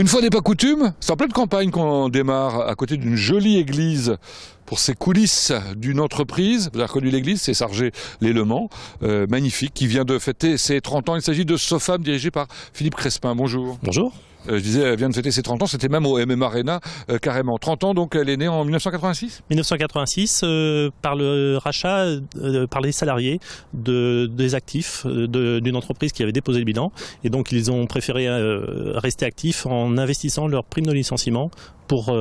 Une fois n'est pas coutume, c'est en pleine campagne qu'on démarre à côté d'une jolie église pour ses coulisses d'une entreprise. Vous avez reconnu l'église, c'est Sargé-les-Lemands, magnifique, qui vient de fêter ses 30 ans. Il s'agit de Sofam, dirigé par Philippe Crespin. Bonjour. Bonjour. Je disais, elle vient de fêter ses 30 ans, c'était même au MM Arena, carrément. 30 ans, donc elle est née en 1986 ? 1986, par le rachat par les salariés des actifs d'une entreprise qui avait déposé le bilan. Et donc ils ont préféré rester actifs en investissant leur prime de licenciement pour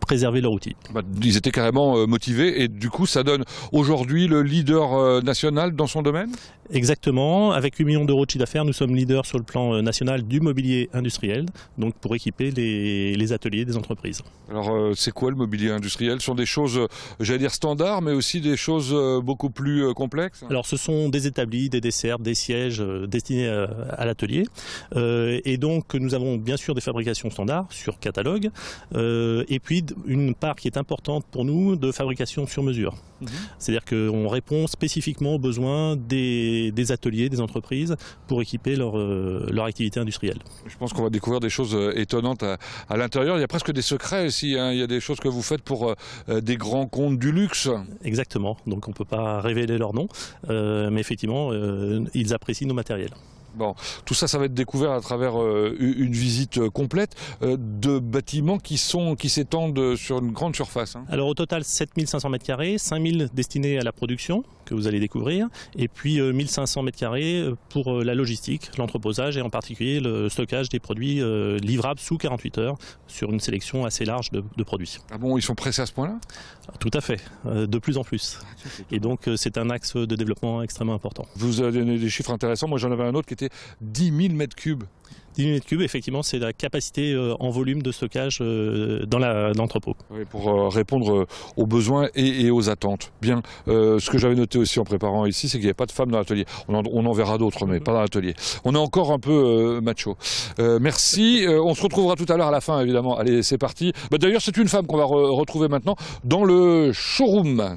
préserver leur outil. Ils étaient carrément motivés et du coup ça donne aujourd'hui le leader national dans son domaine ? Exactement, avec 8 millions d'euros de chiffre d'affaires, nous sommes leaders sur le plan national du mobilier industriel, donc pour équiper les ateliers des entreprises. Alors c'est quoi le mobilier industriel ? Ce sont des choses, j'allais dire standards, mais aussi des choses beaucoup plus complexes ? Alors ce sont des établis, des dessertes, des sièges destinés à l'atelier. Et donc nous avons bien sûr des fabrications standards sur catalogue, et puis une part qui est importante pour nous de fabrication sur mesure. C'est-à-dire qu'on répond spécifiquement aux besoins des ateliers, des entreprises pour équiper leur activité industrielle. Je pense qu'on va découvrir des choses étonnantes à l'intérieur. Il y a presque des secrets aussi, hein. Il y a des choses que vous faites pour des grands comptes du luxe. Exactement, donc on ne peut pas révéler leur nom, mais effectivement, ils apprécient nos matériels. Bon, tout ça, ça va être découvert à travers une visite complète de bâtiments qui s'étendent sur une grande surface. Hein. Alors au total 7500 m², 5000 destinés à la production que vous allez découvrir, et puis 1500 m² pour la logistique, l'entreposage et en particulier le stockage des produits livrables sous 48 heures sur une sélection assez large de produits. Ah bon, ils sont pressés à ce point-là ? Tout à fait, de plus en plus. Et donc c'est un axe de développement extrêmement important. Vous avez donné des chiffres intéressants, moi j'en avais un autre qui était 10 000 m3. 10 000 m3, effectivement, c'est la capacité en volume de stockage dans l'entrepôt. Oui, pour répondre aux besoins et aux attentes. Bien, ce que j'avais noté aussi en préparant ici, c'est qu'il n'y a pas de femmes dans l'atelier. On en verra d'autres, mais pas dans l'atelier. On est encore un peu macho. Merci, on se retrouvera tout à l'heure à la fin, évidemment. Allez, c'est parti. D'ailleurs, c'est une femme qu'on va retrouver maintenant dans le showroom.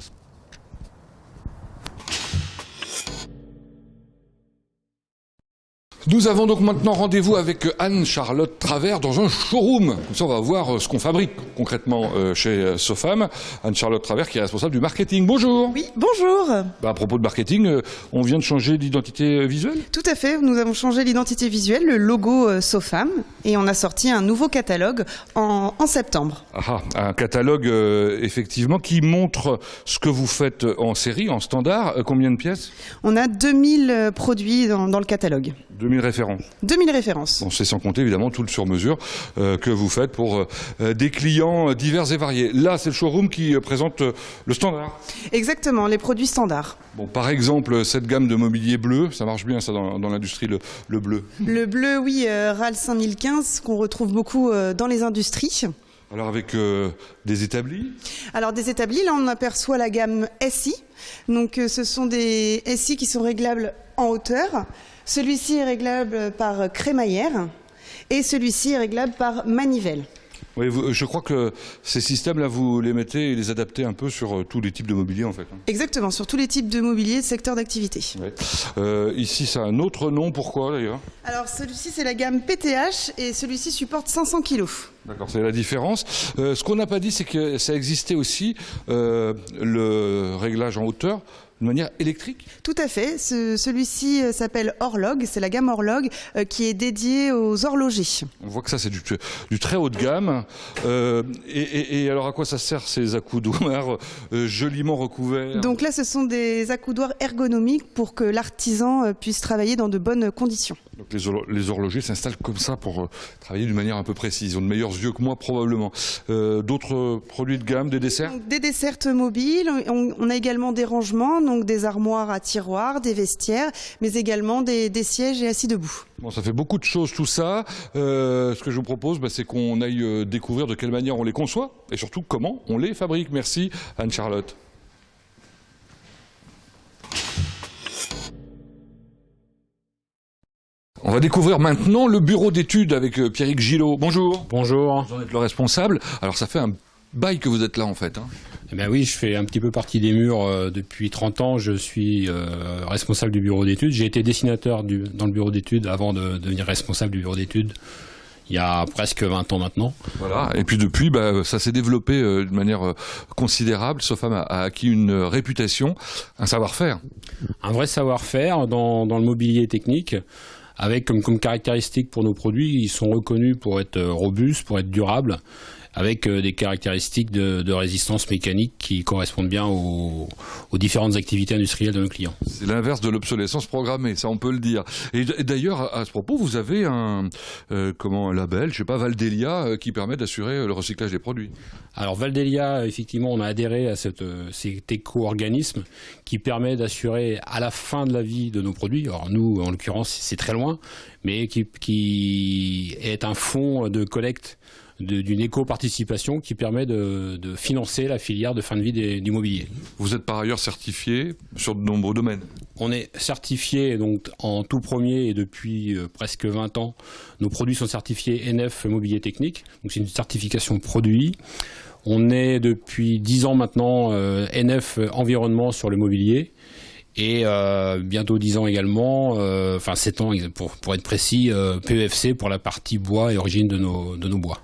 Nous avons donc maintenant rendez-vous avec Anne-Charlotte Travers dans un showroom. Comme ça, on va voir ce qu'on fabrique concrètement chez Sofam. Anne-Charlotte Travers qui est responsable du marketing. Bonjour. Oui, bonjour. À propos de marketing, on vient de changer d'identité visuelle ? Tout à fait, nous avons changé l'identité visuelle, le logo Sofam, et on a sorti un nouveau catalogue en septembre. Ah, un catalogue effectivement qui montre ce que vous faites en série, en standard. Combien de pièces ? On a 2000 produits dans le catalogue. 2000 références. 2000 références. Bon, c'est sans compter évidemment tout le sur-mesure que vous faites pour des clients divers et variés. Là, c'est le showroom qui présente le standard. Exactement, les produits standards. Bon, par exemple, cette gamme de mobilier bleu, ça marche bien ça dans l'industrie, le bleu. Le bleu, oui, RAL 5015, qu'on retrouve beaucoup dans les industries. Alors avec des établis ? Alors des établis, là on aperçoit la gamme SI. Donc ce sont des SI qui sont réglables en hauteur. Celui-ci est réglable par crémaillère et celui-ci est réglable par manivelle. Oui, je crois que ces systèmes-là, vous les mettez et les adaptez un peu sur tous les types de mobilier en fait. Exactement, sur tous les types de mobilier, secteurs d'activité. Ouais. Ici, ça a un autre nom, pourquoi d'ailleurs ? Alors celui-ci c'est la gamme PTH et celui-ci supporte 500 kg. D'accord, c'est la différence. Ce qu'on n'a pas dit, c'est que ça existait aussi le réglage en hauteur de manière électrique. Tout à fait. Celui-ci s'appelle Horlog. C'est la gamme Horlog qui est dédiée aux horlogers. On voit que ça, c'est du très haut de gamme. Et alors, à quoi ça sert ces accoudoirs joliment recouverts ? Donc là, ce sont des accoudoirs ergonomiques pour que l'artisan puisse travailler dans de bonnes conditions. Donc les horlogers s'installent comme ça pour travailler d'une manière un peu précise. Ils ont de meilleurs yeux que moi, probablement. D'autres produits de gamme, des desserts ? Donc, des dessertes mobiles. On a également des rangements, donc des armoires à tiroirs, des vestiaires, mais également des sièges et assis debout. Bon, ça fait beaucoup de choses tout ça. Ce que je vous propose, c'est qu'on aille découvrir de quelle manière on les conçoit et surtout comment on les fabrique. Merci Anne-Charlotte. On va découvrir maintenant le bureau d'études avec Pierrick Gillot. Bonjour. Bonjour. Vous en êtes le responsable. Alors ça fait un bail que vous êtes là en fait. Hein. Eh bien oui, je fais un petit peu partie des murs depuis 30 ans. Je suis responsable du bureau d'études. J'ai été dessinateur dans le bureau d'études avant de devenir responsable du bureau d'études il y a presque 20 ans maintenant. Voilà. Et puis depuis, ça s'est développé de manière considérable. Sofam a acquis une réputation, un savoir-faire. Un vrai savoir-faire dans le mobilier technique, avec comme caractéristique pour nos produits, ils sont reconnus pour être robustes, pour être durables, avec des caractéristiques de résistance mécanique qui correspondent bien aux différentes activités industrielles de nos clients. C'est l'inverse de l'obsolescence programmée, ça on peut le dire. Et d'ailleurs, à ce propos, vous avez un label, je sais pas, Valdelia, qui permet d'assurer le recyclage des produits. Alors Valdelia, effectivement, on a adhéré à cet éco-organisme qui permet d'assurer à la fin de la vie de nos produits, alors nous, en l'occurrence, c'est très loin, mais qui est un fonds de collecte d'une éco-participation qui permet de financer la filière de fin de vie du mobilier. Vous êtes par ailleurs certifié sur de nombreux domaines. On est certifié donc en tout premier et depuis presque 20 ans. Nos produits sont certifiés NF Mobilier Technique, donc c'est une certification produit. On est depuis 10 ans maintenant NF Environnement sur le mobilier. Et bientôt 10 ans également, 7 ans pour être précis, PEFC pour la partie bois et origine de nos bois.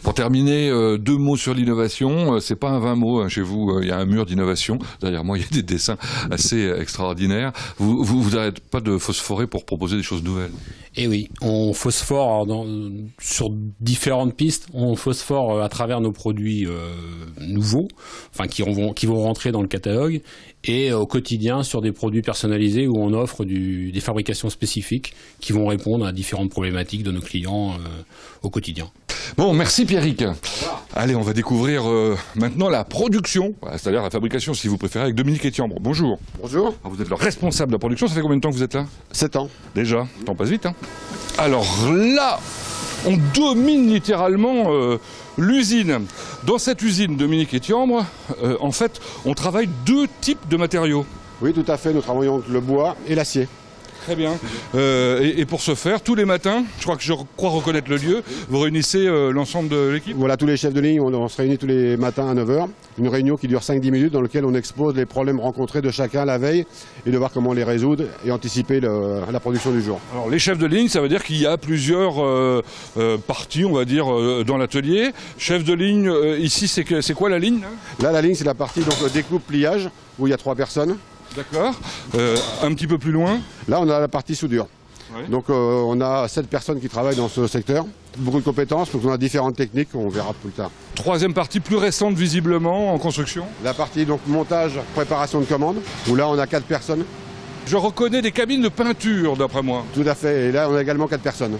Pour terminer, 2 mots sur l'innovation. C'est pas un 20 mots, hein, chez vous, il y a un mur d'innovation. Derrière moi, il y a des dessins assez extraordinaires. Vous n'arrêtez pas de phosphorer pour proposer des choses nouvelles. Et oui, on phosphore sur différentes pistes. On phosphore à travers nos produits nouveaux, qui vont rentrer dans le catalogue, et au quotidien sur des produits personnalisés où on offre des fabrications spécifiques qui vont répondre à différentes problématiques de nos clients au quotidien. Bon, merci Pierrick. Allez, on va découvrir maintenant la production, c'est-à-dire la fabrication, si vous préférez, avec Dominique Etiambre. Bonjour. Bonjour. Alors, vous êtes le responsable de la production. Ça fait combien de temps que vous êtes là? 7 ans. Déjà, le temps passe vite. Hein. Alors là, on domine littéralement l'usine. Dans cette usine, Dominique Etiambre, en fait, on travaille 2 types de matériaux. Oui, tout à fait. Nous travaillons avec le bois et l'acier. Très bien. Et pour ce faire, tous les matins, je crois reconnaître le lieu, vous réunissez l'ensemble de l'équipe? Voilà, tous les chefs de ligne, on se réunit tous les matins à 9h. Une réunion qui dure 5-10 minutes dans laquelle on expose les problèmes rencontrés de chacun la veille et de voir comment les résoudre et anticiper la production du jour. Alors les chefs de ligne, ça veut dire qu'il y a plusieurs parties, on va dire, dans l'atelier. Chef de ligne, ici, c'est quoi la ligne? Là, la ligne, c'est la partie découpe-pliage où il y a 3 personnes. D'accord. Un petit peu plus loin. Là, on a la partie soudure. Ouais. Donc, on a 7 personnes qui travaillent dans ce secteur. Beaucoup de compétences, donc on a différentes techniques qu'on verra plus tard. 3e partie plus récente, visiblement, en construction. La partie montage, préparation de commande, où là, on a 4 personnes. Je reconnais des cabines de peinture, d'après moi. Tout à fait. Et là, on a également 4 personnes.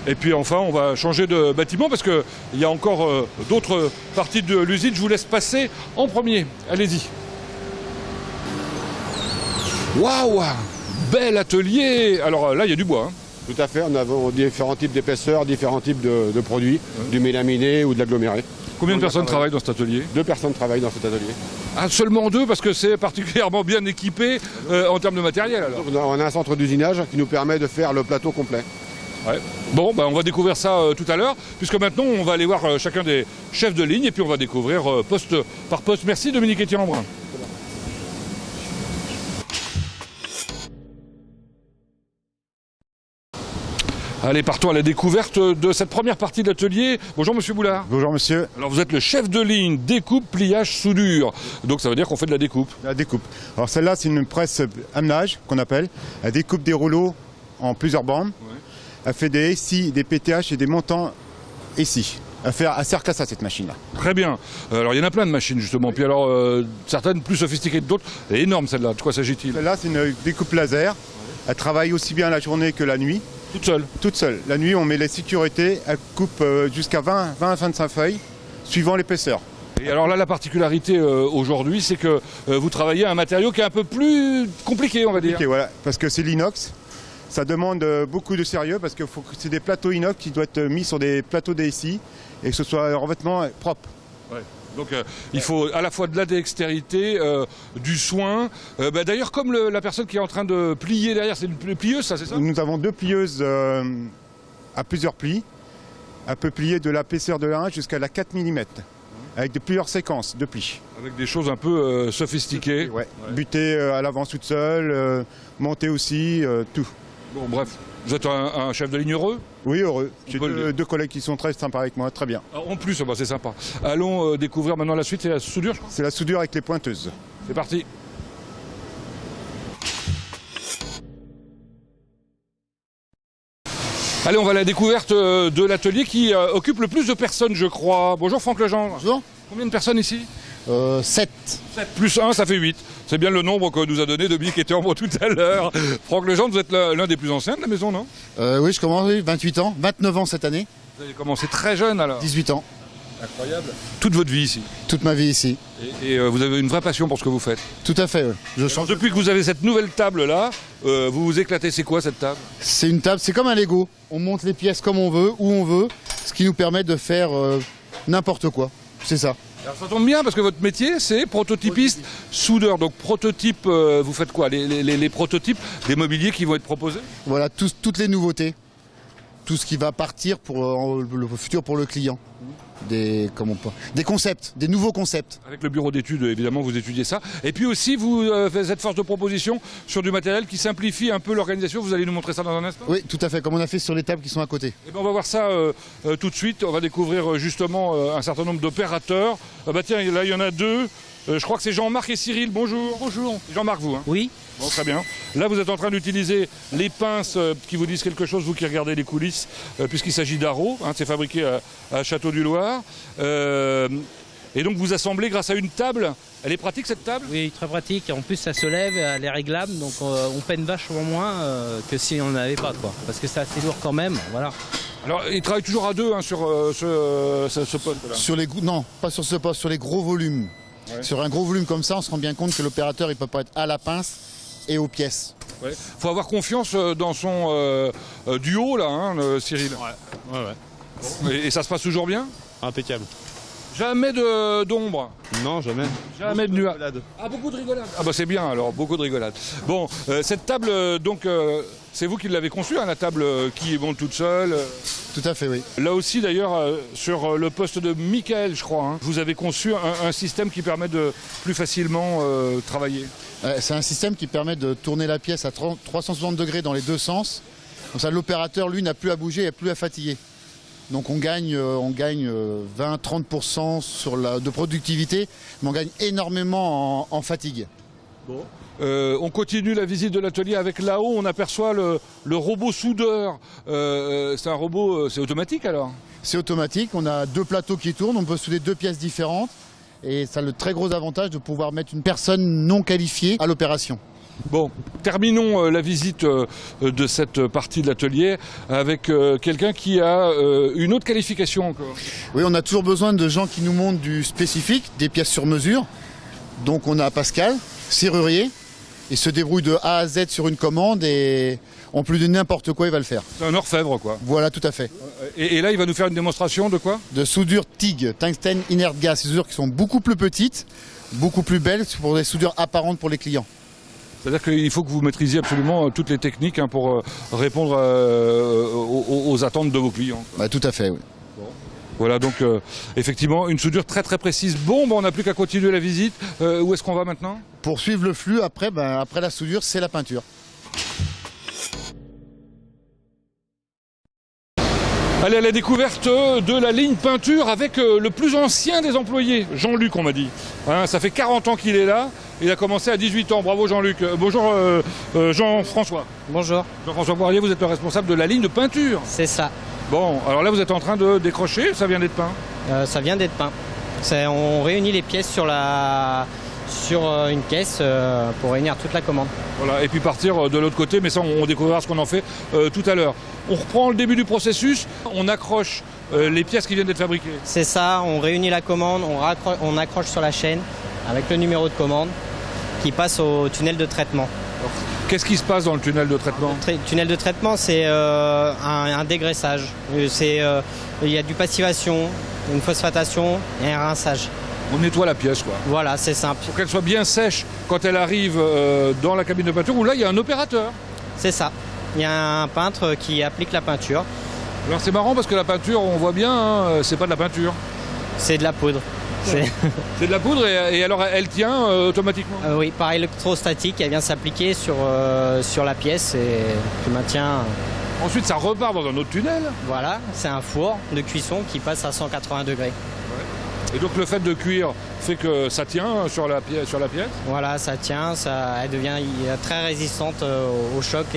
Et puis enfin, on va changer de bâtiment parce qu'il y a encore d'autres parties de l'usine. Je vous laisse passer en premier. Allez-y. Waouh! Bel atelier! Alors là, il y a du bois. Hein. Tout à fait, on a différents types d'épaisseurs, différents types de produits, du mélaminé ou de l'aggloméré. Combien de personnes travaillent dans cet atelier? 2 personnes travaillent dans cet atelier. Ah, seulement 2 parce que c'est particulièrement bien équipé en termes de matériel alors. On a un centre d'usinage qui nous permet de faire le plateau complet. Ouais. Bon, on va découvrir ça tout à l'heure, puisque maintenant on va aller voir chacun des chefs de ligne et puis on va découvrir poste par poste. Merci Dominique Etiambre. Allez, partons à la découverte de cette première partie de l'atelier. Bonjour Monsieur Boulard. Bonjour monsieur. Alors vous êtes le chef de ligne découpe, pliage, soudure. Donc ça veut dire qu'on fait de la découpe. La découpe. Alors celle-là c'est une presse amenage qu'on appelle. Elle découpe des rouleaux en plusieurs bandes. Ouais. Elle fait des SI, des PTH et des montants SI. Elle sert qu'à ça cette machine-là. Très bien. Alors il y en a plein de machines justement. Puis alors certaines plus sophistiquées que d'autres. Elle est énorme celle-là. De quoi s'agit-il? Celle-là c'est une découpe laser. Ouais. Elle travaille aussi bien la journée que la nuit. Toute seule? Toute seule. La nuit, on met les sécurités, elle coupe jusqu'à 20 à 25 feuilles, suivant l'épaisseur. Et alors là, la particularité aujourd'hui, c'est que vous travaillez un matériau qui est un peu plus compliqué, on va dire. Voilà, parce que c'est l'inox. Ça demande beaucoup de sérieux, parce que c'est des plateaux inox qui doivent être mis sur des plateaux DSI et que ce soit un revêtement propre. Ouais. Donc il faut à la fois de la dextérité, du soin. D'ailleurs, comme la personne qui est en train de plier derrière, c'est une plieuse, ça, c'est ça? Nous avons 2 plieuses à plusieurs plis. Elle peut plier de l'épaisseur de 1 jusqu'à la 4 mm, avec plusieurs séquences de plis. Avec des choses un peu sophistiquées. Ouais. Buter à l'avance toute seule, monter aussi, tout. Bon, bref, Vous êtes un chef de ligne heureux? Oui, heureux. J'ai peut le dire. deux collègues qui sont très sympas avec moi, très bien. En plus, bah, c'est sympa. Allons découvrir maintenant la suite, c'est la soudure, je crois. C'est la soudure avec les pointeuses. C'est parti. Allez, on va à la découverte de l'atelier qui occupe le plus de personnes, je crois. Bonjour Franck Legendre. Bonjour. Combien de personnes ici? 7. 7 plus 1, ça fait 8. C'est bien le nombre que nous a donné Dominique Ettermont tout à l'heure. Franck Legendre, vous êtes l'un des plus anciens de la maison, non? Oui, je commence, oui, 28 ans, 29 ans cette année, Vous avez commencé très jeune alors. 18 ans, Incroyable. Toute votre vie ici. toute ma vie ici. Et vous avez une vraie passion pour ce que vous faites. Tout à fait, oui. Je Alors, change. depuis que vous avez cette nouvelle table là, vous vous éclatez. C'est quoi cette table? C'est une table, c'est comme un Lego. On monte les pièces comme on veut, où on veut, ce qui nous permet de faire n'importe quoi. C'est ça. Alors ça tombe bien parce que votre métier c'est prototypiste soudeur. Donc prototype, vous faites quoi? Les prototypes des mobiliers qui vont être proposés? Voilà, toutes les nouveautés. Tout ce qui va partir pour le futur pour le client. Des concepts, des nouveaux concepts. Avec le bureau d'études, évidemment, vous étudiez ça. Et puis aussi, vous êtes force de proposition sur du matériel qui simplifie un peu l'organisation. Vous allez nous montrer ça dans un instant? Oui, tout à fait, comme on a fait sur les tables qui sont à côté. Eh ben, on va voir ça tout de suite. On va découvrir justement un certain nombre d'opérateurs. Bah tiens, là, il y en a deux. Je crois que c'est Jean-Marc et Cyril. Bonjour. Bonjour. Jean-Marc, vous, hein? Oui, Bon, très bien. Là, vous êtes en train d'utiliser les pinces qui vous disent quelque chose, vous qui regardez les coulisses, puisqu'il s'agit d'Arrow. Hein, c'est fabriqué à Château-du-Loir. Et donc, vous assemblez grâce à une table. Elle est pratique, cette table? oui, très pratique. En plus, ça se lève, elle est réglable, donc on peine vachement moins que si on n'avait pas, quoi. Parce que c'est assez lourd quand même, voilà. Alors, ils travaillent toujours à deux hein, sur ce poste-là. Sur les non, pas sur ce poste, sur les gros volumes. Ouais. Sur un gros volume comme ça, on se rend bien compte que l'opérateur il peut pas être à la pince et aux pièces. Il faut avoir confiance dans son duo, là, hein, Cyril. Ouais. Et ça se passe toujours bien? Impeccable. Jamais d'ombre? Non, jamais. Jamais de nuages? Ah, beaucoup de rigolade. Ah bah c'est bien alors, beaucoup de rigolade. Bon, cette table, donc, c'est vous qui l'avez conçue, hein, la table qui monte toute seule. Tout à fait, oui. Là aussi d'ailleurs, sur le poste de Michael, je crois, hein, vous avez conçu un système qui permet de plus facilement travailler. C'est un système qui permet de tourner la pièce à 360 degrés dans les deux sens. Comme ça, l'opérateur, lui, n'a plus à bouger et plus à fatiguer. Donc on gagne 20-30% de productivité, mais on gagne énormément en fatigue. On continue la visite de l'atelier avec là-haut, on aperçoit le robot soudeur. C'est un robot, c'est automatique alors? C'est automatique, on a deux plateaux qui tournent, on peut souder deux pièces différentes. Et ça a le très gros avantage de pouvoir mettre une personne non qualifiée à l'opération. Bon, terminons la visite de cette partie de l'atelier avec quelqu'un qui a une autre qualification encore. Oui, on a toujours besoin de gens qui nous montrent du spécifique, des pièces sur mesure. Donc on a Pascal, serrurier, il se débrouille de A à Z sur une commande et en plus de n'importe quoi, il va le faire. C'est un orfèvre quoi. Voilà, tout à fait. Et là, il va nous faire une démonstration de quoi? De soudure TIG, Tungsten Inert Gas, des soudures qui sont beaucoup plus petites, beaucoup plus belles pour des soudures apparentes pour les clients. C'est-à-dire qu'il faut que vous maîtrisiez absolument toutes les techniques hein, pour répondre aux attentes de vos clients. Bah, tout à fait, oui. Voilà, donc effectivement, une soudure très très précise. Bon, on n'a plus qu'à continuer la visite. Où est-ce qu'on va maintenant? Pour suivre le flux, après la soudure, c'est la peinture. Allez à la découverte de la ligne peinture avec le plus ancien des employés, Jean-Luc on m'a dit. Hein, ça fait 40 ans qu'il est là, il a commencé à 18 ans, bravo Jean-Luc. Bonjour Jean-François. Bonjour, Jean-François Poirier, vous êtes le responsable de la ligne de peinture. c'est ça. Bon, alors là vous êtes en train de décrocher, ça vient d'être peint. Ça vient d'être peint. On réunit les pièces sur une caisse pour réunir toute la commande. Voilà, et puis partir de l'autre côté, mais ça on découvrira ce qu'on en fait tout à l'heure. On reprend le début du processus, on accroche les pièces qui viennent d'être fabriquées. C'est ça, on réunit la commande, on accroche sur la chaîne avec le numéro de commande qui passe au tunnel de traitement. Qu'est-ce qui se passe dans le tunnel de traitement? Le tunnel de traitement, c'est un dégraissage. Il y a du passivation, une phosphatation et un rinçage. On nettoie la pièce quoi. Voilà, c'est simple. Pour qu'elle soit bien sèche quand elle arrive dans la cabine de peinture où là il y a un opérateur. C'est ça. Il y a un peintre qui applique la peinture. Alors c'est marrant parce que la peinture, on voit bien, hein, c'est pas de la peinture. C'est de la poudre. C'est de la poudre et alors elle tient automatiquement. Oui, par électrostatique, elle vient s'appliquer sur la pièce et qui maintient Ensuite, ça repart dans un autre tunnel. Voilà, c'est un four de cuisson qui passe à 180 degrés. Et donc le fait de cuire fait que ça tient sur la pièce. Voilà, ça tient, elle devient très résistante au choc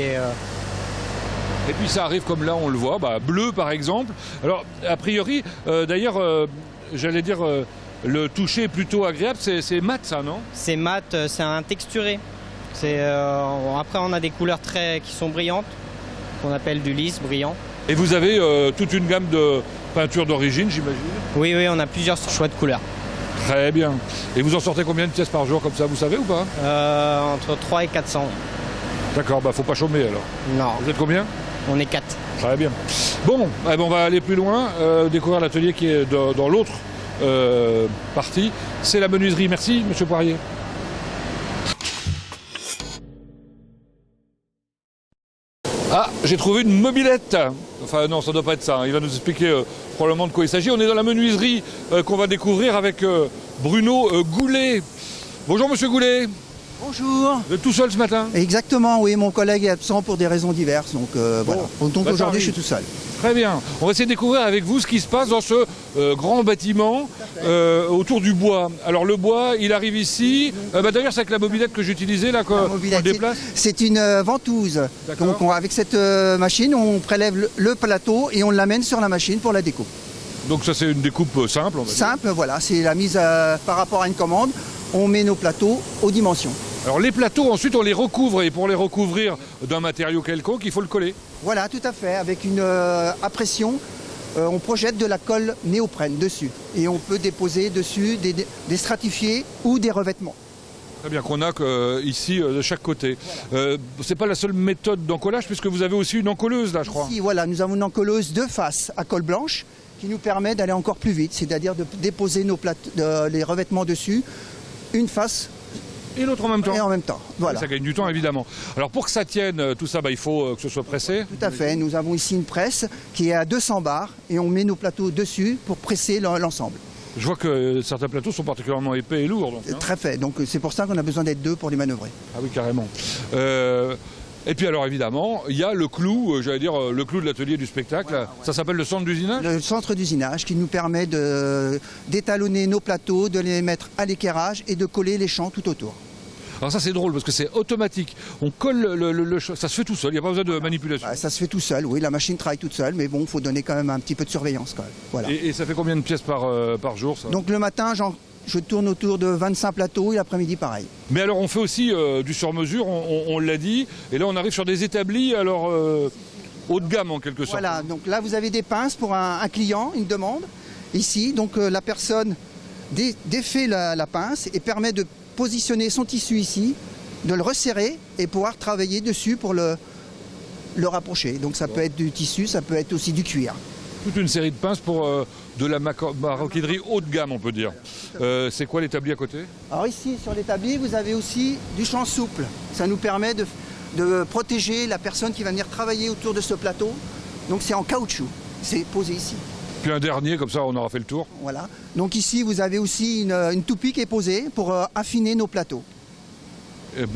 Et puis ça arrive comme là, on le voit, bleu par exemple. Alors, a priori, d'ailleurs, j'allais dire, le toucher est plutôt agréable. C'est mat, ça, non? C'est mat, c'est un texturé. Après, on a des couleurs qui sont brillantes, qu'on appelle du lisse, brillant. Et vous avez toute une gamme de peintures d'origine, j'imagine? Oui, on a plusieurs choix de couleurs. Très bien. Et vous en sortez combien de pièces par jour comme ça, vous savez ou pas? Entre 3 et 400. D'accord, faut pas chômer alors. Non. Vous êtes combien? On est 4. Très bien. Bon, on va aller plus loin, découvrir l'atelier qui est dans l'autre partie. C'est la menuiserie. Merci, monsieur Poirier. Ah, j'ai trouvé une mobilette. Enfin non, ça ne doit pas être ça. Il va nous expliquer probablement de quoi il s'agit. On est dans la menuiserie qu'on va découvrir avec Bruno Goulet. Bonjour monsieur Goulet. Bonjour. Vous êtes tout seul ce matin? Exactement, oui. Mon collègue est absent pour des raisons diverses. Donc voilà. Donc aujourd'hui, je suis tout seul. Très bien. On va essayer de découvrir avec vous ce qui se passe dans ce grand bâtiment autour du bois. Alors le bois, il arrive ici. D'ailleurs, c'est avec la mobilette que j'utilisais là qu'on déplace. C'est une ventouse. Donc avec cette machine, on prélève le plateau et on l'amène sur la machine pour la découpe. Donc ça, c'est une découpe simple, on va dire. Simple, voilà. C'est la mise par rapport à une commande. On met nos plateaux aux dimensions. Alors les plateaux, ensuite, on les recouvre. Et pour les recouvrir d'un matériau quelconque, il faut le coller. Voilà, tout à fait. Avec une à pression, on projette de la colle néoprène dessus. Et on peut déposer dessus des stratifiés ou des revêtements. Très bien, qu'on a ici de chaque côté. C'est pas la seule méthode d'encollage, puisque vous avez aussi une encolleuse là, je crois. Ici, voilà, nous avons une encolleuse de face à colle blanche qui nous permet d'aller encore plus vite, c'est-à-dire de déposer les revêtements dessus, une face et l'autre en même temps. Et en même temps, voilà. Ça gagne du temps évidemment. Alors pour que ça tienne tout ça, il faut que ce soit pressé. Tout à fait, nous avons ici une presse qui est à 200 bars et on met nos plateaux dessus pour presser l'ensemble. Je vois que certains plateaux sont particulièrement épais et lourds. Donc, très fait, donc c'est pour ça qu'on a besoin d'être deux pour les manœuvrer. Ah oui, carrément. Et puis alors évidemment, il y a le clou, j'allais dire le clou de l'atelier du spectacle. Voilà. Ça s'appelle le centre d'usinage? Le centre d'usinage qui nous permet d'étalonner nos plateaux, de les mettre à l'équerrage et de coller les champs tout autour. Alors ça c'est drôle parce que c'est automatique. On colle ça se fait tout seul, il n'y a pas besoin de manipulation. Ça se fait tout seul, oui, la machine travaille toute seule, mais bon, il faut donner quand même un petit peu de surveillance quand même. Voilà. Et ça fait combien de pièces par jour ça? Donc le matin, je tourne autour de 25 plateaux et l'après-midi pareil. Mais alors on fait aussi du sur-mesure, on l'a dit, et là on arrive sur des établis alors haut de gamme en quelque sorte. Voilà, donc là vous avez des pinces pour un client, une demande, ici, donc la personne défait la pince et permet de positionner son tissu ici, de le resserrer et pouvoir travailler dessus pour le rapprocher. Donc ça peut être du tissu, ça peut être aussi du cuir. Toute une série de pinces pour de la maroquinerie haut de gamme, on peut dire. C'est quoi l'établi à côté? Alors ici, sur l'établi, vous avez aussi du champ souple. Ça nous permet de protéger la personne qui va venir travailler autour de ce plateau. Donc c'est en caoutchouc, c'est posé ici. Puis un dernier, comme ça on aura fait le tour. Voilà. Donc ici, vous avez aussi une toupie qui est posée pour affiner nos plateaux.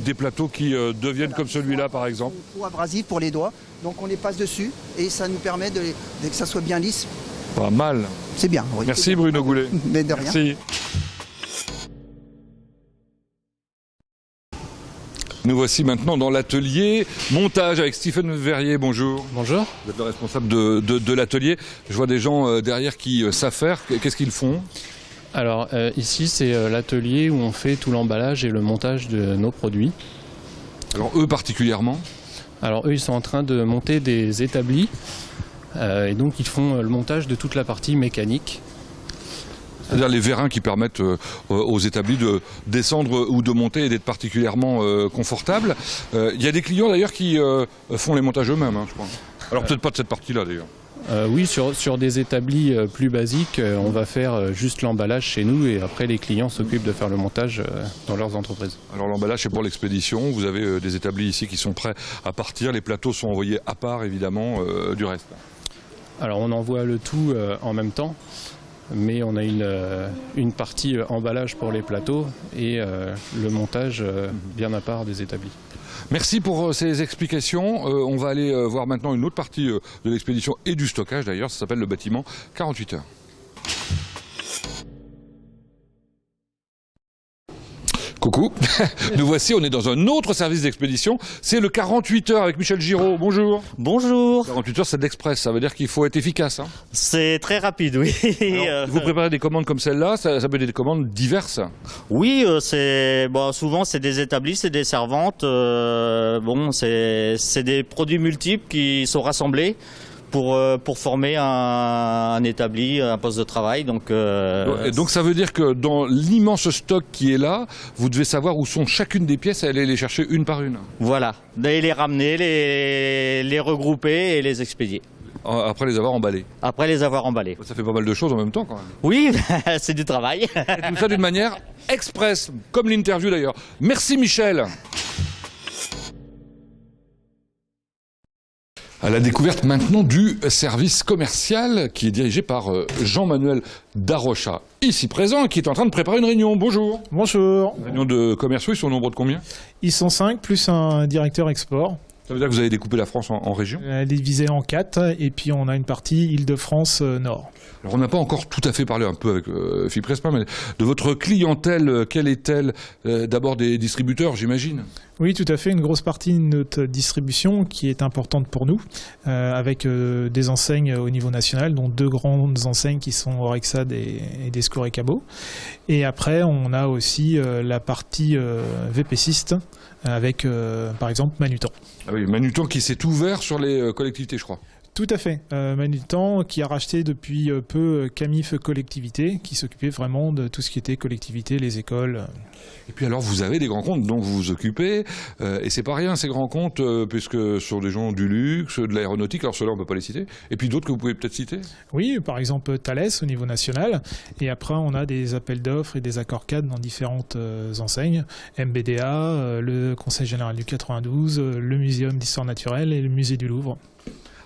Des plateaux qui deviennent comme celui-là par exemple. Ou abrasif pour les doigts. Donc on les passe dessus et ça nous permet que ça soit bien lisse. Pas mal. C'est bien, oui. Merci Bruno Goulet. Mais de rien. Merci. Nous voici maintenant dans l'atelier montage avec Stéphane Verrier. Bonjour. Bonjour. Vous êtes le responsable de l'atelier. Je vois des gens derrière qui savent faire. Qu'est-ce qu'ils font? Alors ici c'est l'atelier où on fait tout l'emballage et le montage de nos produits. Alors eux particulièrement? Alors eux ils sont en train de monter des établis et donc ils font le montage de toute la partie mécanique. C'est-à-dire les vérins qui permettent aux établis de descendre ou de monter et d'être particulièrement confortables. Il y a des clients d'ailleurs qui font les montages eux-mêmes, je crois. Alors peut-être pas de cette partie-là d'ailleurs. Oui, sur des établis plus basiques, on va faire juste l'emballage chez nous et après les clients s'occupent de faire le montage dans leurs entreprises. Alors l'emballage c'est pour l'expédition, vous avez des établis ici qui sont prêts à partir, les plateaux sont envoyés à part évidemment du reste. Alors on envoie le tout en même temps. Mais on a une partie emballage pour les plateaux et le montage bien à part des établis. Merci pour ces explications. On va aller voir maintenant une autre partie de l'expédition et du stockage d'ailleurs. Ça s'appelle le bâtiment 48 heures. Coucou, nous voici, on est dans un autre service d'expédition, c'est le 48 heures avec Michel Giraud, bonjour. Bonjour. 48 heures c'est de l'express, ça veut dire qu'il faut être efficace. Hein. C'est très rapide, oui. Alors, vous préparez des commandes comme celle-là, ça peut être des commandes diverses. Oui, souvent c'est des établis, c'est des servantes, c'est des produits multiples qui sont rassemblés pour former un établi, un poste de travail. Donc ça veut dire que dans l'immense stock qui est là, vous devez savoir où sont chacune des pièces et aller les chercher une par une. Voilà, et les ramener, les regrouper et les expédier. Après les avoir emballés. Après les avoir emballés. Ça fait pas mal de choses en même temps quand même. Oui, c'est du travail. Et tout ça d'une manière express, comme l'interview d'ailleurs. Merci Michel. À la découverte maintenant du service commercial qui est dirigé par Jean-Manuel Darocha, ici présent, qui est en train de préparer une réunion. Bonjour. Bonjour. Une réunion de commerciaux, ils sont au nombre de combien? Ils sont 5 plus un directeur export. Ça veut dire que vous avez découpé la France en régions? Elle est divisée en 4 et puis on a une partie Île-de-France Nord. Alors on n'a pas encore tout à fait parlé un peu avec Philippe Crespin, mais de votre clientèle, quelle est-elle? D'abord des distributeurs, j'imagine? Oui, tout à fait. Une grosse partie de notre distribution qui est importante pour nous, avec des enseignes au niveau national, dont 2 grandes enseignes qui sont Orexad et Descours et Cabot. Et après, on a aussi la partie VPCiste, avec par exemple Manutan. Ah oui, Manutan qui s'est ouvert sur les collectivités, je crois. Tout à fait. Manutan qui a racheté depuis peu Camif Collectivité, qui s'occupait vraiment de tout ce qui était collectivité, les écoles. Et puis alors vous avez des grands comptes dont vous vous occupez, et c'est pas rien ces grands comptes, puisque sur des gens du luxe, de l'aéronautique, alors ceux-là on peut pas les citer, et puis d'autres que vous pouvez peut-être citer? Oui, par exemple Thales au niveau national, et après on a des appels d'offres et des accords cadres dans différentes enseignes, MBDA, le Conseil Général du 92, le Muséum d'Histoire Naturelle et le Musée du Louvre.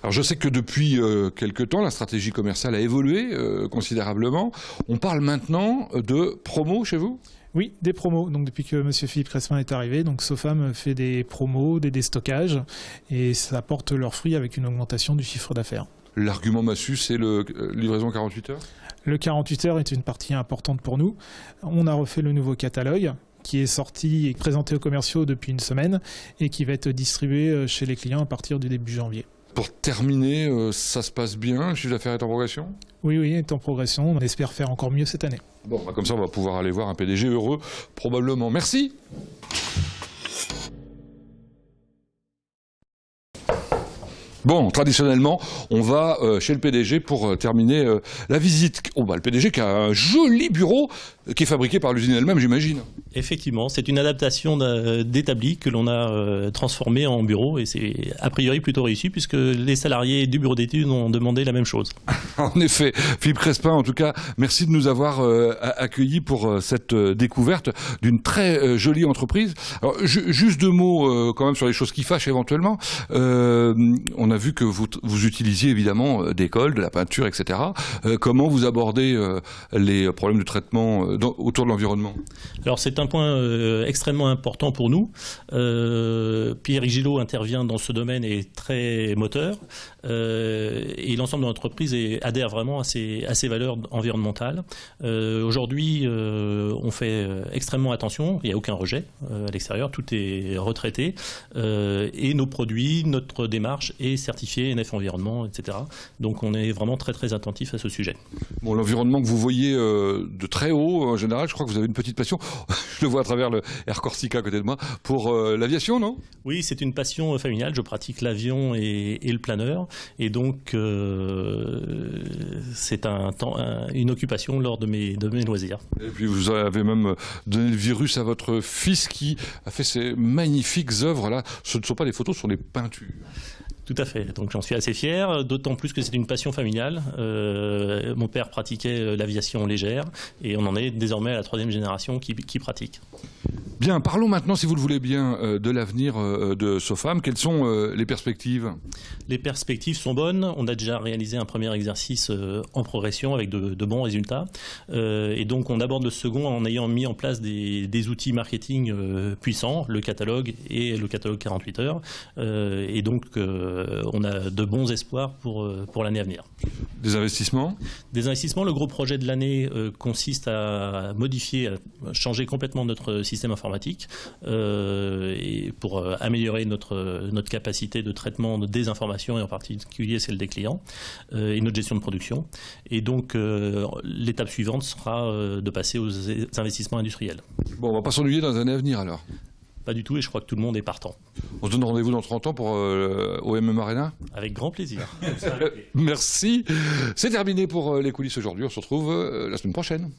Alors je sais que depuis quelque temps, la stratégie commerciale a évolué considérablement. On parle maintenant de promos chez vous? Oui, des promos. Donc depuis que M. Philippe Crespin est arrivé, donc Sofam fait des promos, des déstockages, et ça porte leurs fruits avec une augmentation du chiffre d'affaires. L'argument massu, c'est le livraison 48 heures? Le 48 heures est une partie importante pour nous. On a refait le nouveau catalogue qui est sorti et présenté aux commerciaux depuis une semaine et qui va être distribué chez les clients à partir du début janvier. Pour terminer, ça se passe bien? Le chiffre d'affaires est en progression? Oui, il est en progression. On espère faire encore mieux cette année. Bon, comme ça, on va pouvoir aller voir un PDG heureux, probablement. Merci. Bon, traditionnellement, on va chez le PDG pour terminer la visite. Le PDG qui a un joli bureau qui est fabriqué par l'usine elle-même, j'imagine. Effectivement, c'est une adaptation d'établi que l'on a transformé en bureau et c'est a priori plutôt réussi puisque les salariés du bureau d'études ont demandé la même chose. En effet, Philippe Crespin, en tout cas, merci de nous avoir accueillis pour cette découverte d'une très jolie entreprise. Alors, juste 2 mots quand même sur les choses qui fâchent éventuellement. On a vu que vous utilisiez évidemment des cols, de la peinture, etc. Comment vous abordez les problèmes de traitement autour de l'environnement? Alors c'est un point extrêmement important pour nous. Pierre Gillot intervient dans ce domaine et est très moteur. Et l'ensemble de l'entreprise adhère vraiment à ces valeurs environnementales. Aujourd'hui, on fait extrêmement attention. Il n'y a aucun rejet à l'extérieur. Tout est retraité. Et nos produits, notre démarche est certifiée NF Environnement, etc. Donc on est vraiment très très attentif à ce sujet. Bon, l'environnement que vous voyez de très haut, en général, je crois que vous avez une petite passion. Je le vois à travers le Air Corsica à côté de moi, pour l'aviation, non? Oui, c'est une passion familiale. Je pratique l'avion et le planeur. Et donc, c'est une occupation lors de mes loisirs. Et puis, vous avez même donné le virus à votre fils qui a fait ces magnifiques œuvres-là. Ce ne sont pas des photos, ce sont des peintures. Tout à fait. Donc j'en suis assez fier, d'autant plus que c'est une passion familiale. Mon père pratiquait l'aviation légère et on en est désormais à la 3e génération qui pratique. Bien, parlons maintenant, si vous le voulez bien, de l'avenir de SOFAM. Quelles sont les perspectives? Les perspectives sont bonnes. On a déjà réalisé un premier exercice en progression avec de bons résultats. Et donc, on aborde le second en ayant mis en place des outils marketing puissants, le catalogue et le catalogue 48 heures. Et donc, on a de bons espoirs pour l'année à venir. Des investissements? Des investissements. Le gros projet de l'année consiste à modifier, à changer complètement notre système informatique et pour améliorer notre capacité de traitement des informations et en particulier celle des clients et notre gestion de production. Et donc l'étape suivante sera de passer aux investissements industriels. Bon, on va pas s'ennuyer dans les années à venir alors? Pas du tout, et je crois que tout le monde est partant. On se donne rendez-vous dans 30 ans pour OMM Arena? Avec grand plaisir. Merci. C'est terminé pour les coulisses aujourd'hui. On se retrouve la semaine prochaine.